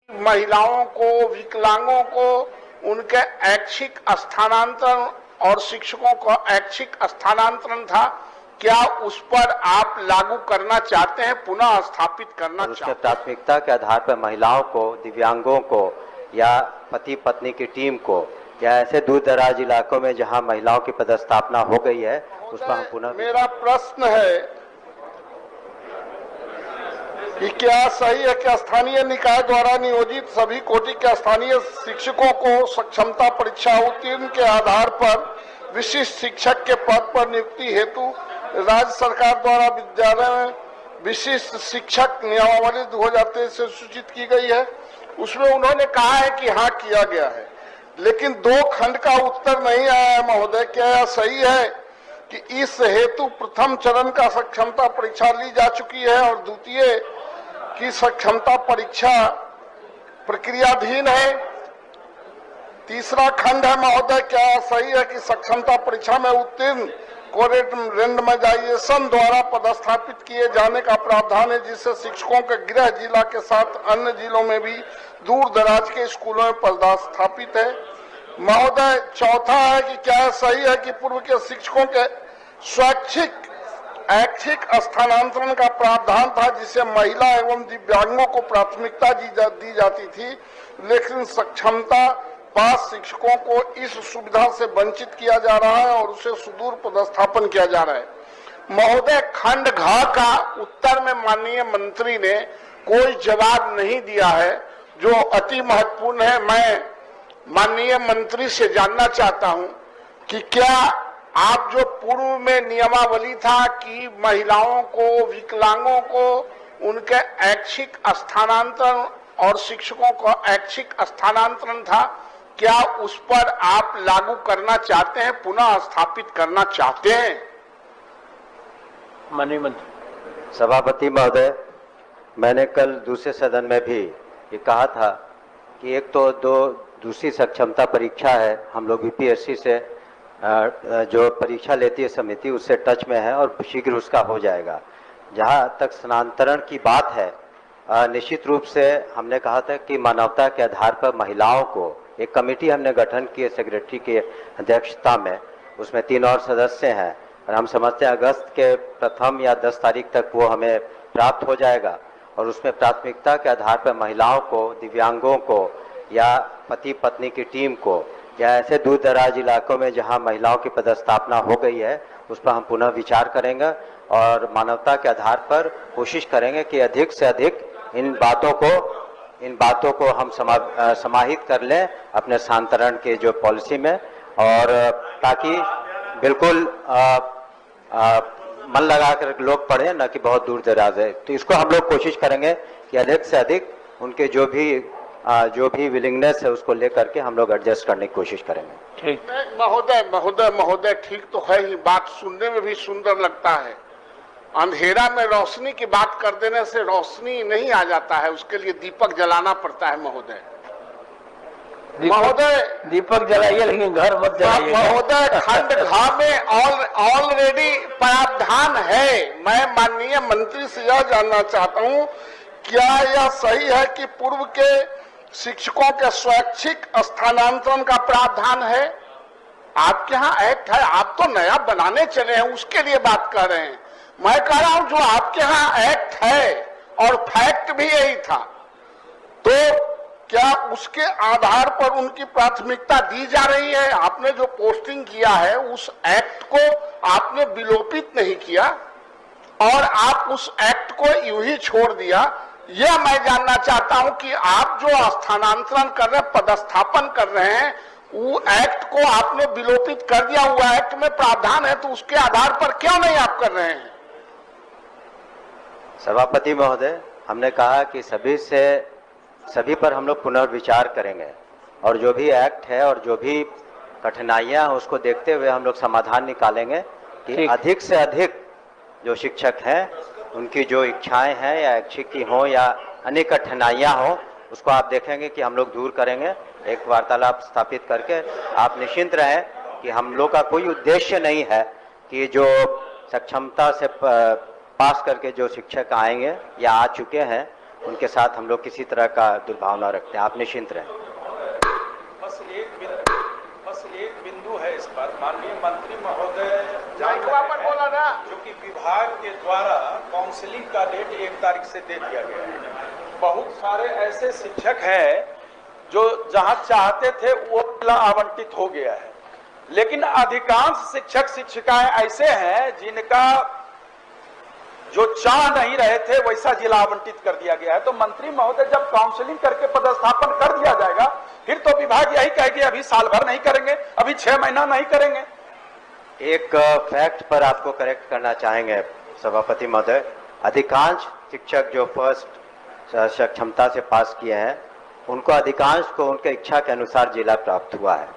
महिलाओं को, विकलांगों को उनके ऐच्छिक स्थानांतरण और शिक्षकों का ऐच्छिक स्थानांतरण था, क्या उस पर आप लागू करना चाहते हैं, पुनः स्थापित करना चाहते हैं? प्राथमिकता के आधार पर महिलाओं को, दिव्यांगों को या पति पत्नी की टीम को या ऐसे दूर दराज इलाकों में जहां महिलाओं की पदस्थापना हो गई है उस पर हम पुनः। मेरा प्रश्न है कि क्या सही है कि स्थानीय निकाय द्वारा नियोजित सभी कोटि के स्थानीय शिक्षकों को सक्षमता परीक्षा उत्तीर्ण के आधार पर विशिष्ट शिक्षक के पद पर नियुक्ति हेतु राज्य सरकार द्वारा विद्यालय में विशिष्ट शिक्षक नियमावली 2023 से सूचित की गई है? उसमें उन्होंने कहा है कि हाँ किया गया है, लेकिन 2 खंड का उत्तर नहीं आया है महोदय। क्या यह सही है कि इस हेतु प्रथम चरण का सक्षमता परीक्षा ली जा चुकी है और द्वितीय की सक्षमता परीक्षा प्रक्रियाधीन है? तीसरा खंड है महोदय, क्या सही है कि सक्षमता परीक्षा में उत्तीर्ण को रेंडमाइजेशन द्वारा पदस्थापित किए जाने का प्रावधान है, जिससे शिक्षकों के गृह जिला के साथ अन्य जिलों में भी दूर दराज के स्कूलों में पदस्थापित है? महोदय चौथा है कि क्या सही है कि पूर्व के शिक्षकों के स्वैच्छिक ऐच्छिक स्थानांतरण का प्रावधान था, जिसे महिला एवं दिव्यांगों को प्राथमिकता दी जाती थी, लेकिन सक्षमता पास शिक्षकों को इस सुविधा से वंचित किया जा रहा है और उसे सुदूर पदस्थापन किया जा रहा है? महोदय खंड घ का उत्तर में माननीय मंत्री ने कोई जवाब नहीं दिया है, जो अति महत्वपूर्ण है। मैं माननीय मंत्री से जानना चाहता हूं कि क्या आप जो पूर्व में नियमावली था कि महिलाओं को, विकलांगों को उनके ऐच्छिक स्थानांतरण और शिक्षकों का ऐच्छिक स्थानांतरण था, क्या उस पर आप लागू करना चाहते हैं, पुनः स्थापित करना चाहते हैं? माननीय मंत्री। सभापति महोदय, मैंने कल दूसरे सदन में भी ये कहा था कि एक तो दूसरी सक्षमता परीक्षा है, हम लोग यूपीएससी से जो परीक्षा लेती है समिति उससे टच में है और शीघ्र उसका हो जाएगा। जहां तक स्थानांतरण की बात है, निश्चित रूप से हमने कहा था कि मानवता के आधार पर महिलाओं को एक कमेटी हमने गठन की है सेक्रेटरी की अध्यक्षता में, उसमें 3 और सदस्य हैं और हम समझते हैं अगस्त के प्रथम या 10 तारीख तक वो हमें प्राप्त हो जाएगा और उसमें प्राथमिकता के आधार पर महिलाओं को, दिव्यांगों को या पति पत्नी की टीम को या ऐसे दूर दराज इलाकों में जहां महिलाओं की पदस्थापना हो गई है उस पर हम पुनः विचार करेंगे और मानवता के आधार पर कोशिश करेंगे कि अधिक से अधिक इन बातों को हम समाहित कर लें अपने स्थानांतरण के जो पॉलिसी में, और ताकि बिल्कुल मन लगाकर लोग पढ़ें, न कि बहुत दूर दराज है। तो इसको हम लोग कोशिश करेंगे कि अधिक से अधिक उनके जो भी विलिंगनेस है उसको लेकर के हम लोग एडजस्ट करने की कोशिश करेंगे। ठीक महोदय ठीक तो है ही, बात सुनने में भी सुंदर लगता है। अंधेरा में रोशनी की बात कर देने से रोशनी नहीं आ जाता है, उसके लिए दीपक जलाना पड़ता है महोदय। दीपक जलाइए लेकिन घर मत जलाइए। महोदय खंड घ में ऑलरेडी प्रावधान है। मैं माननीय मंत्री से यह जानना चाहता हूं, क्या यह सही है कि पूर्व के शिक्षकों के स्वैच्छिक स्थानांतरण का प्रावधान है? आपके यहाँ एक्ट है, आप तो नया बनाने चले हैं, उसके लिए बात कर रहे हैं। मैं कह रहा हूं जो आपके यहाँ एक्ट है और फैक्ट भी यही था, तो क्या उसके आधार पर उनकी प्राथमिकता दी जा रही है? आपने जो पोस्टिंग किया है उस एक्ट को आपने विलोपित नहीं किया और आप उस एक्ट को यूं ही छोड़ दिया। यह मैं जानना चाहता हूं कि आप जो स्थानांतरण कर रहे हैं, पदस्थापन कर रहे हैं, वो एक्ट को आपने विलोपित कर दिया। हुआ एक्ट में प्रावधान है तो उसके आधार पर क्यों नहीं आप कर रहे हैं? सभापति महोदय, हमने कहा कि सभी पर हम लोग पुनर्विचार करेंगे और जो भी एक्ट है और जो भी कठिनाइयां हैं उसको देखते हुए हम लोग समाधान निकालेंगे कि अधिक से अधिक जो शिक्षक हैं उनकी जो इच्छाएं हैं या ऐच्छिक की हो या अन्य कठिनाइयां हो, उसको आप देखेंगे कि हम लोग दूर करेंगे। एक वार्तालाप स्थापित करके आप निश्चिंत रहें कि हम लोग का कोई उद्देश्य नहीं है कि जो सक्षमता से पास करके जो शिक्षक आएंगे या आ चुके हैं उनके साथ हम लोग किसी तरह का दुर्भावना रखते हैं। आप निश्चिंत रहें। बस एक बिंदु है इस पर, माननीय मंत्री महोदय बोला ना। जो कि विभाग के द्वारा काउंसलिंग का डेट 1 तारीख से दे दिया गया है। बहुत सारे ऐसे शिक्षक हैं जो जहां चाहते थे वो जिला आवंटित हो गया है, लेकिन अधिकांश शिक्षक शिक्षिकाएं ऐसे हैं जिनका जो चाह नहीं रहे थे वैसा जिला आवंटित कर दिया गया है। तो मंत्री महोदय जब काउंसलिंग करके पदस्थापन कर दिया जाएगा, फिर तो विभाग यही कहेगी अभी साल भर नहीं करेंगे, अभी 6 महीना नहीं करेंगे। एक फैक्ट पर आपको करेक्ट करना चाहेंगे सभापति महोदय। अधिकांश शिक्षक जो फर्स्ट क्षमता से पास किए हैं, उनको अधिकांश को उनके इच्छा के अनुसार जिला प्राप्त हुआ है,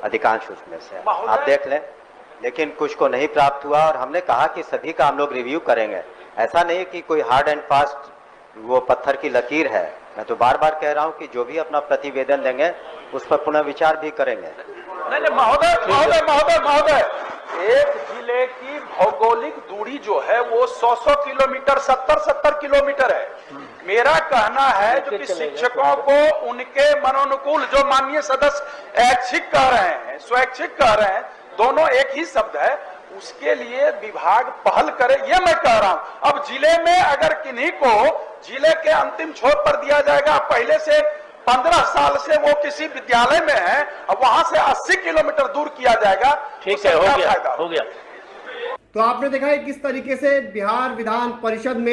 अधिकांश उसमें से आप देख लें। लेकिन कुछ को नहीं प्राप्त हुआ और हमने कहा कि सभी का हम लोग रिव्यू करेंगे। ऐसा नहीं कि कोई हार्ड एंड फास्ट वो पत्थर की लकीर है। मैं तो बार बार कह रहा हूं कि जो भी अपना प्रतिवेदन देंगे उस पर पुनः विचार भी करेंगे। नहीं महोदय, एक जिले की भौगोलिक दूरी जो है वो 100 किलोमीटर 70 किलोमीटर है। मेरा कहना है जो कि शिक्षकों को उनके मनोनुकूल, जो माननीय सदस्य ऐच्छिक कह रहे हैं, स्वैच्छिक कह रहे हैं, दोनों एक ही शब्द है, उसके लिए विभाग पहल करे, ये मैं कह रहा हूं। अब जिले में अगर किन्हीं को जिले के अंतिम छोर पर दिया जाएगा, पहले से 15 साल से वो किसी विद्यालय में है, अब वहां से 80 किलोमीटर दूर किया जाएगा, ठीक है, हो गया। तो आपने देखा है किस तरीके से बिहार विधान परिषद में